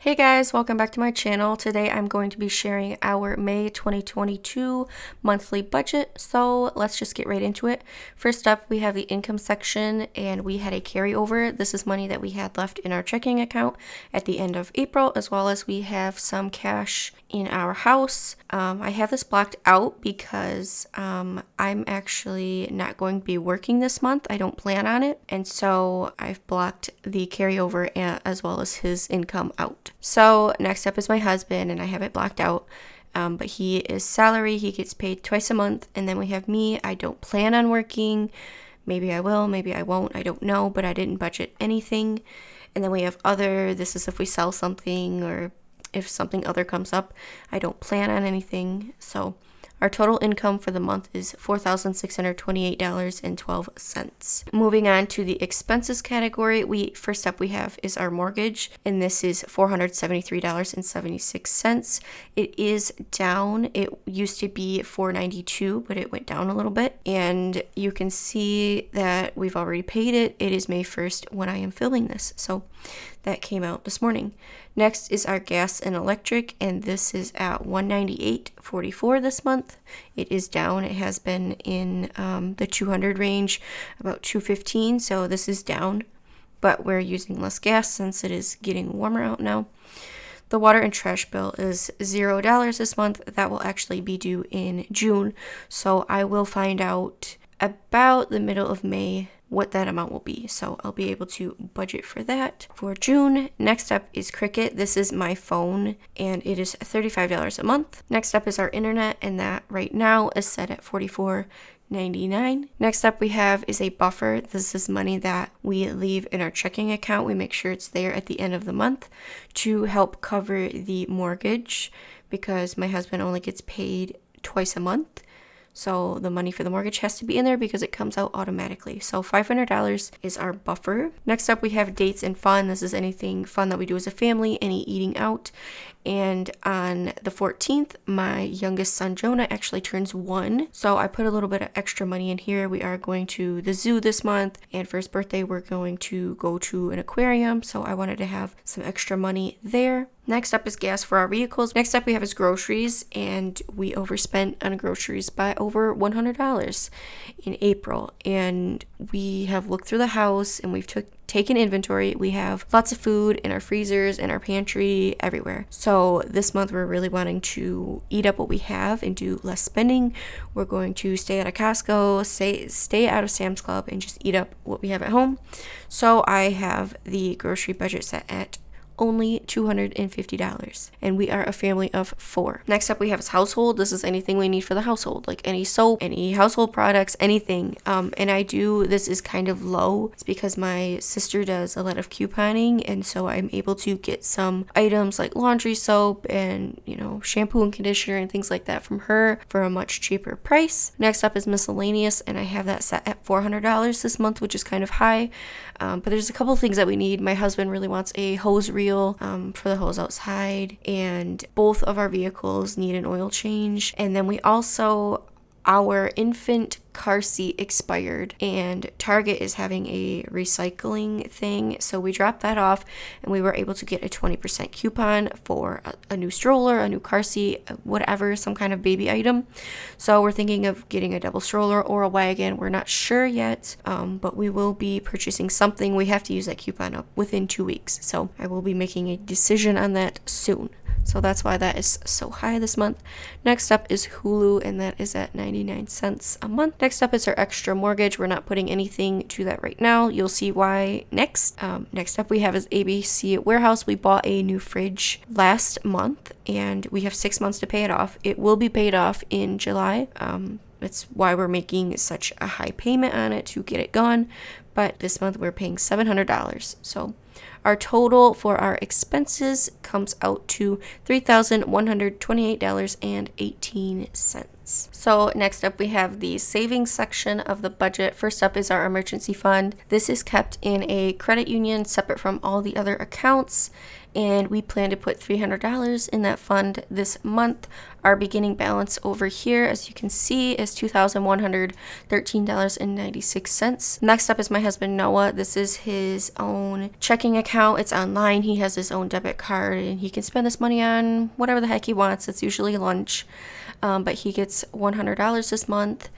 Hey guys, welcome back to my channel. Today I'm going to be sharing our May 2022 monthly budget. So let's just get right into it. First up, we have the income section and we had a carryover. This is money that we had left in our checking account at the end of April, as well as we have some cash in our house. I have this blocked out because I'm actually not going to be working this month. I don't plan on it. And so I've blocked the carryover as well as his income out. So next up is my husband, and I have it blocked out. But he is salary. He gets paid twice a month. And then we have me. I don't plan on working. Maybe I will, maybe I won't. I don't know, but I didn't budget anything. And then we have other. This is if we sell something or if something other comes up. I don't plan on anything. So our total income for the month is $4,628.12. Moving on to the expenses category, first up we have is our mortgage, and this is $473.76. It is down. It used to be $492, but it went down a little bit, and you can see that we've already paid it. It is May 1st when I am filming this, so that came out this morning. Next is our gas and electric, and this is at $198.44 this month. It is down. It has been in the 200 range, about $215, so this is down, but we're using less gas since it is getting warmer out now. The water and trash bill is $0 this month. That will actually be due in June, so I will find out about the middle of May what that amount will be. So I'll be able to budget for that for June. Next up is Cricket. This is my phone and it is $35 a month. Next up is our internet, and that right now is set at $44.99. Next up we have is a buffer. This is money that we leave in our checking account. We make sure it's there at the end of the month to help cover the mortgage because my husband only gets paid twice a month. So the money for the mortgage has to be in there because it comes out automatically. So $500 is our buffer. Next up, we have dates and fun. This is anything fun that we do as a family, any eating out. And on the 14th, my youngest son, Jonah, actually turns 1. So I put a little bit of extra money in here. We are going to the zoo this month. And for his birthday, we're going to go to an aquarium. So I wanted to have some extra money there. Next up is gas for our vehicles. Next up we have is groceries, and we overspent on groceries by over $100 in April. And we have looked through the house and we've taken inventory. We have lots of food in our freezers, in our pantry, everywhere. So this month we're really wanting to eat up what we have and do less spending. We're going to stay out of Costco, stay out of Sam's Club, and just eat up what we have at home. So I have the grocery budget set at only $250, and we are a family of 4. Next up we have is household. This is anything we need for the household, like any soap, any household products, anything. And this is kind of low. It's because my sister does a lot of couponing, and so I'm able to get some items like laundry soap and shampoo and conditioner and things like that from her for a much cheaper price. Next up is miscellaneous, and I have that set at $400 this month, which is kind of high. But there's a couple things that we need. My husband really wants a hose reel for the hose outside, and both of our vehicles need an oil change. And then our infant car seat expired, and Target is having a recycling thing, so we dropped that off and we were able to get a 20% coupon for a new stroller, a new car seat, whatever, some kind of baby item. So we're thinking of getting a double stroller or a wagon. We're not sure yet, but we will be purchasing something. We have to use that coupon up within 2 weeks, so I will be making a decision on that soon. So that's why that is so high this month. Next up is Hulu, and that is at 99 cents a month. Next up is our extra mortgage. We're not putting anything to that right now. You'll see why next. Next up we have is ABC Warehouse. We bought a new fridge last month, and we have 6 months to pay it off. It will be paid off in July. That's why we're making such a high payment on it to get it gone. But this month we're paying $700. So our total for our expenses comes out to $3,128.18. So next up we have the savings section of the budget. First up is our emergency fund. This is kept in a credit union separate from all the other accounts, and we plan to put $300 in that fund this month. Our beginning balance over here, as you can see, is $2,113.96. Next up is my husband Noah. This is his own checking account. It's online. He has his own debit card, and he can spend this money on whatever the heck he wants. It's usually lunch, but he gets $100 this month,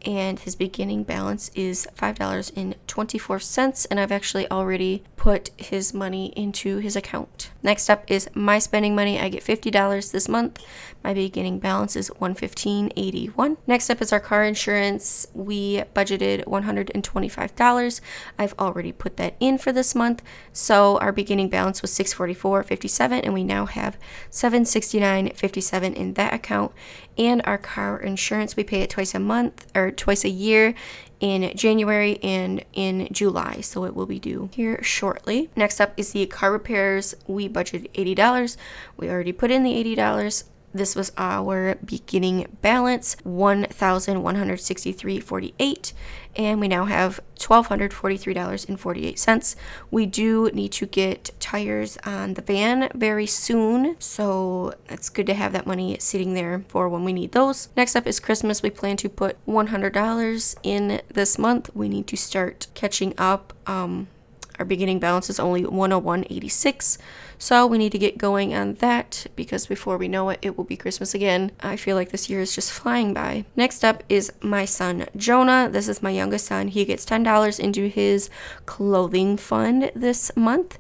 and his beginning balance is $5.24, and I've actually already put his money into his account. Next up is my spending money. I get $50 this month. My beginning balance is $115.81. Next up is our car insurance. We budgeted $125. I've already put that in for this month, so our beginning balance was $644.57, and we now have $769.57 in that account. And our car insurance, we pay it twice a year, in January and in July, so it will be due here shortly. Next up is the car repairs. We budgeted $80. We already put in the $80. This was our beginning balance, $1,163.48, and we now have $1,243.48. We do need to get tires on the van very soon, so it's good to have that money sitting there for when we need those. Next up is Christmas. We plan to put $100 in this month. We need to start catching up. Our beginning balance is only $101.86, so we need to get going on that, because before we know it, it will be Christmas again. I feel like this year is just flying by. Next up is my son Jonah. This is my youngest son. He gets $10 into his clothing fund this month,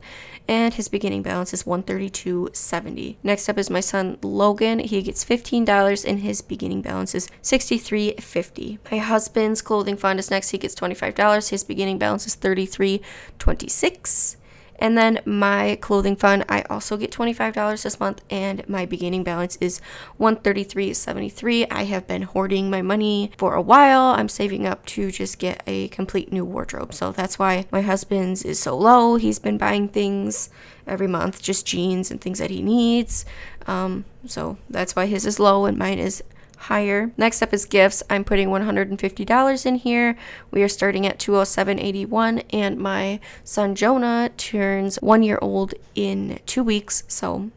and his beginning balance is $132.70. Next up is my son Logan. He gets $15, and his beginning balance is $63.50. My husband's clothing fund is next. He gets $25. His beginning balance is $33.26. And then my clothing fund, I also get $25 this month, and my beginning balance is $133.73. I have been hoarding my money for a while. I'm saving up to just get a complete new wardrobe. So that's why my husband's is so low. He's been buying things every month, just jeans and things that he needs. So that's why his is low and mine is higher. Next up is gifts. I'm putting $150 in here. We are starting at $207.81, and my son Jonah turns 1 year old in 2 weeks, so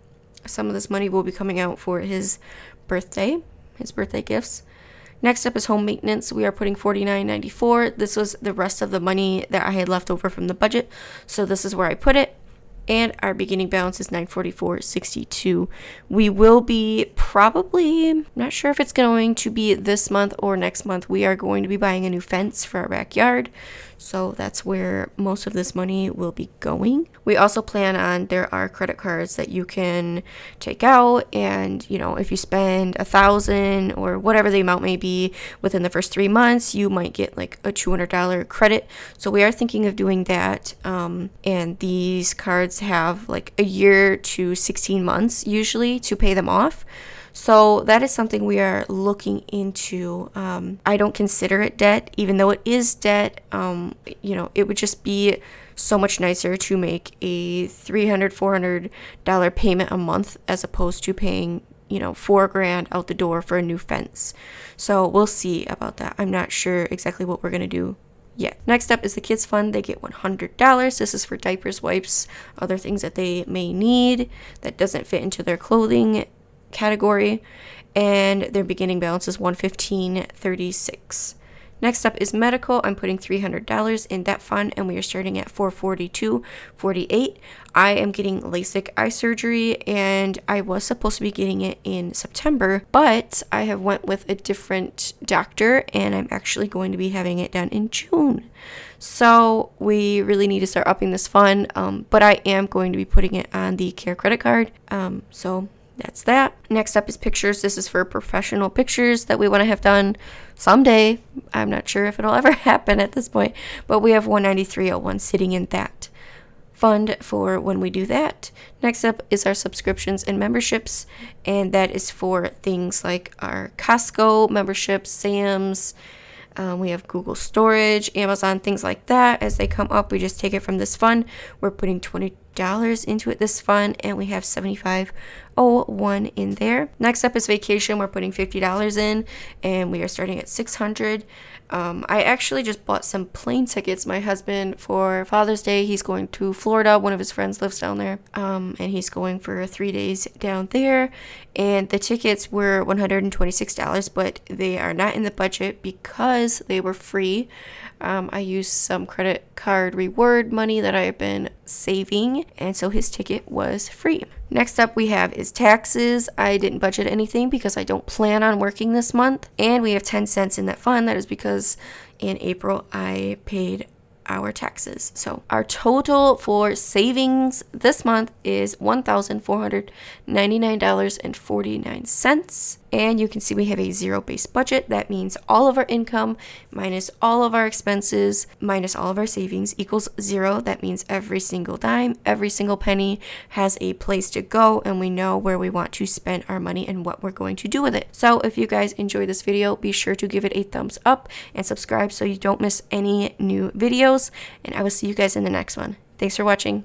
some of this money will be coming out for his birthday gifts. Next up is home maintenance. We are putting $49.94. This was the rest of the money that I had left over from the budget, so this is where I put it. And our beginning balance is $944.62. We will be probably, not sure if it's going to be this month or next month, we are going to be buying a new fence for our backyard. So that's where most of this money will be going. We also plan on, there are credit cards that you can take out, and if you spend $1,000 or whatever the amount may be within the first 3 months, you might get like a $200 credit. So we are thinking of doing that. And these cards have like a year to 16 months usually to pay them off. So that is something we are looking into. I don't consider it debt, even though it is debt. It would just be so much nicer to make a $300-$400 payment a month as opposed to paying $4,000 out the door for a new fence. So we'll see about that. I'm not sure exactly what we're gonna do yet. Next up is the kids fund. They get $100. This is for diapers, wipes, other things that they may need that doesn't fit into their clothing category, and their beginning balance is $115.36. Next up is medical. I'm putting $300 in that fund, and we are starting at $442.48. I am getting LASIK eye surgery, and I was supposed to be getting it in September, but I have went with a different doctor, and I'm actually going to be having it done in June. So we really need to start upping this fund, but I am going to be putting it on the Care credit card. So that's that. Next up is pictures. This is for professional pictures that we want to have done someday. I'm not sure if it'll ever happen at this point, but we have $193.01 sitting in that fund for when we do that. Next up is our subscriptions and memberships, and that is for things like our Costco memberships, Sam's. We have Google Storage, Amazon, things like that. As they come up, we just take it from this fund. We're putting $20 into it, this fund, and we have $75 $501 in there. Next up is vacation. We're putting $50 in, and we are starting at $600. I actually just bought some plane tickets. My husband, for Father's Day, he's going to Florida. One of his friends lives down there, and he's going for 3 days down there. And the tickets were $126, but they are not in the budget because they were free. I used some credit card reward money that I have been saving, and so his ticket was free. Next up we have is taxes. I didn't budget anything because I don't plan on working this month, and we have 10 cents in that fund. That is because in April I paid our taxes. So our total for savings this month is $1,499.49. And you can see we have a zero-based budget. That means all of our income minus all of our expenses minus all of our savings equals zero. That means every single dime, every single penny has a place to go, and we know where we want to spend our money and what we're going to do with it. So if you guys enjoyed this video, be sure to give it a thumbs up and subscribe so you don't miss any new videos. And I will see you guys in the next one. Thanks for watching.